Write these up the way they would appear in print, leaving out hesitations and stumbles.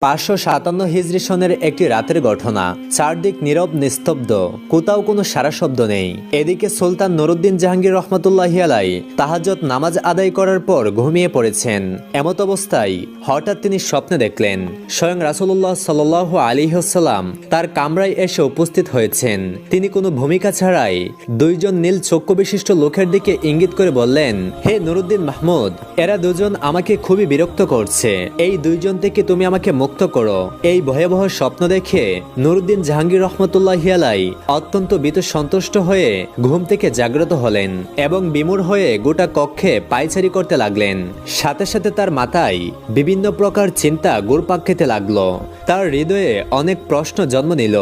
557 হিজরি সনের একটি রাতের ঘটনা। চারদিক নীরব নিস্তব্ধ, কোথাও কোনো সারা শব্দ নেই। এদিকে সুলতান নুরুদ্দিন জাহাঙ্গীর রহমতুল্লাহি আলাই তাহাজ্জুদ নামাজ আদায় করার পর ঘুমিয়ে পড়েছেন। এমত অবস্থায় হঠাৎ তিনি স্বপ্নে দেখলেন স্বয়ং রাসূলুল্লাহ সাল্লাল্লাহু আলাইহি ওয়াসাল্লাম তার কামরায় এসে উপস্থিত হয়েছেন। তিনি কোনো ভূমিকা ছাড়াই দুইজন নীল চক্ষু বিশিষ্ট লোকের দিকে ইঙ্গিত করে বললেন, হে নুরুদ্দিন মাহমুদ, এরা দুজন আমাকে খুবই বিরক্ত করছে। এই দুইজন থেকে তুমি আমাকে মুক্ত করো। এই ভয়াবহ স্বপ্ন দেখে নুরুদ্দিন জাহাঙ্গীর রহমতুল্লাহি আলাই অত্যন্ত ভীত সন্তুষ্ট হয়ে ঘুম থেকে জাগ্রত হলেন এবং বিমূঢ় হয়ে গোটা কক্ষে পায়চারি করতে লাগলেন। সাথে সাথে তার মাথায় বিভিন্ন প্রকার চিন্তা ঘুরপাক খেতে লাগলো। তার হৃদয়ে অনেক প্রশ্ন জন্ম নিল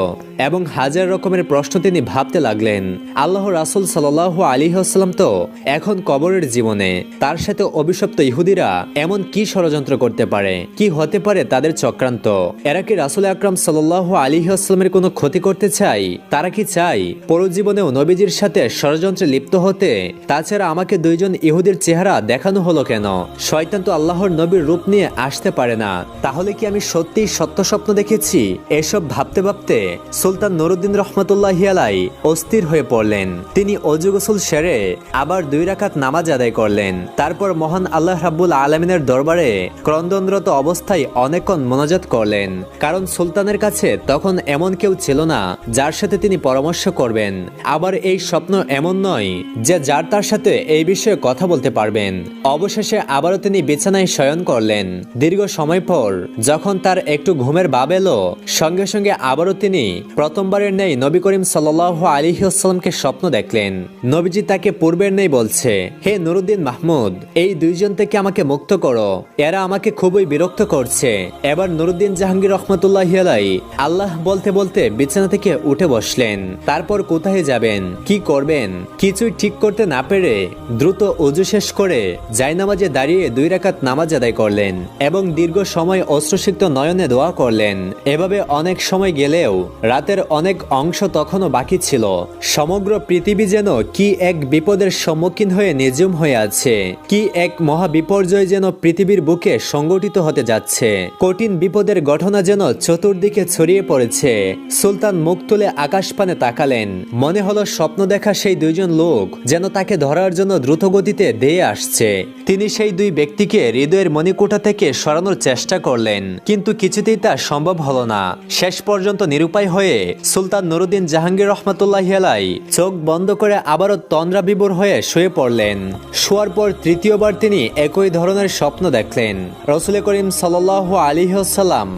এবং হাজার রকমের প্রশ্ন তিনি ভাবতে লাগলেন। আল্লাহ রাসূল সাল্লাল্লাহু আলাইহি ওয়াসাল্লাম তো এখন কবরের জীবনে, তার সাথে অভিশপ্ত ইহুদিরা এমন কি ষড়যন্ত্র করতে পারে? কি হতে পারে তাদের চক্রান্ত? এরা কি রাসূল আকরাম সাল্লাল্লাহু আলাইহি ওয়াসাল্লামের কোনো ক্ষতি করতে চায়? তারা কি চায় পরজীবনেও নবীজির সাথে ষড়যন্ত্রে লিপ্ত হতে? তাছাড়া আমাকে দুইজন ইহুদির চেহারা দেখানো হলো কেন? শয়তান তো আল্লাহর নবীর রূপ নিয়ে আসতে পারে না। তাহলে কি আমি সত্যিই সত্য স্বপ্ন দেখেছি? এসব ভাবতে ভাবতে সুলতান নুরুদ্দিন রহমতুল্লাহি আলাই অস্থির হয়ে পড়লেন। তিনি অজু গোসল সেরে আবার 2 রাকাত নামাজ আদায় করলেন। তারপর মহান আল্লাহ রাব্বুল আলামিনের দরবারে ক্রন্দনরত অবস্থায় অনেকক্ষণ মোনাজাত করলেন। কারণ সুলতানের কাছে তখন এমন কেউ ছিল না যার সাথে তিনি পরামর্শ করবেন। আবার এই স্বপ্ন এমন নয় যে যার তার সাথে এই বিষয়ে কথা বলতে পারবেন। অবশেষে আবারও তিনি বিছানায় শয়ন করলেন। দীর্ঘ সময় পর যখন তার একটু ঘুমের ভাব এলো, সঙ্গে সঙ্গে আবারও তিনি প্রথমবারের ন্যায় নবী করিম সাল্লাল্লাহু আলাইহি ওয়াসাল্লামকে স্বপ্ন দেখলেন। নবীজি তাকে পূর্বের ন্যায় বলছে, হে নুরুদ্দিন মাহমুদ, এই দুইজন থেকে আমাকে মুক্ত করো। এরা আমাকে খুবই বিরক্ত করছে। এবার নুরুদ্দিন জাহাঙ্গীর রহমতুল্লাহি আলাই আল্লাহ বলতে বলতে বিছানা থেকে উঠে বসলেন। তারপর কোথায় যাবেন, কি করবেন কিছুই ঠিক করতে না পেরে দ্রুত ওযু শেষ করে জায়নামাজে দাঁড়িয়ে 2 রাকাত নামাজ আদায় করলেন এবং দীর্ঘ সময় অশ্রুসিক্ত নয়নে দোয়া করলেন। এভাবে অনেক সময় গেলেও রাতের অনেক অংশ তখনও বাকি ছিল। সমগ্র পৃথিবী যেন কি এক বিপদের সম্মুখীন হয়ে নিঝুম হয়ে আছে। কি এক মহা বিপর্যয় যেন পৃথিবীর বুকে সংগঠিত হতে যাচ্ছে। কঠিন বিপদের ঘটনা যেন চতুর্দিকে ছড়িয়ে পড়েছে। সুলতান মুখ তুলে আকাশ পানে তাকালেন। মনে হলো স্বপ্ন দেখা সেই দুইজন লোক যেন তাকে ধরার জন্য দ্রুত গতিতে ধেয়ে আসছে। তিনি সেই 2 ব্যক্তিকে হৃদয়ের মণিকোঠা থেকে সরানোর চেষ্টা করলেন, কিন্তু কিছুতেই তা সম্ভব হলো না। শেষ পর্যন্ত নিরুপায় হয়ে সুলতান নুরুদ্দিন জাহাঙ্গীর রহমতুল্লাহি আলাই চোখ বন্ধ করে আবারও তন্দ্রা বিভোর হয়ে শুয়ে পড়লেন। শোয়ার পর তৃতীয়বার তিনি একই ধরনের স্বপ্ন দেখলেন। রাসূল করিম সাল্লাল্লাহু আলাইহি ওয়াসাল্লাম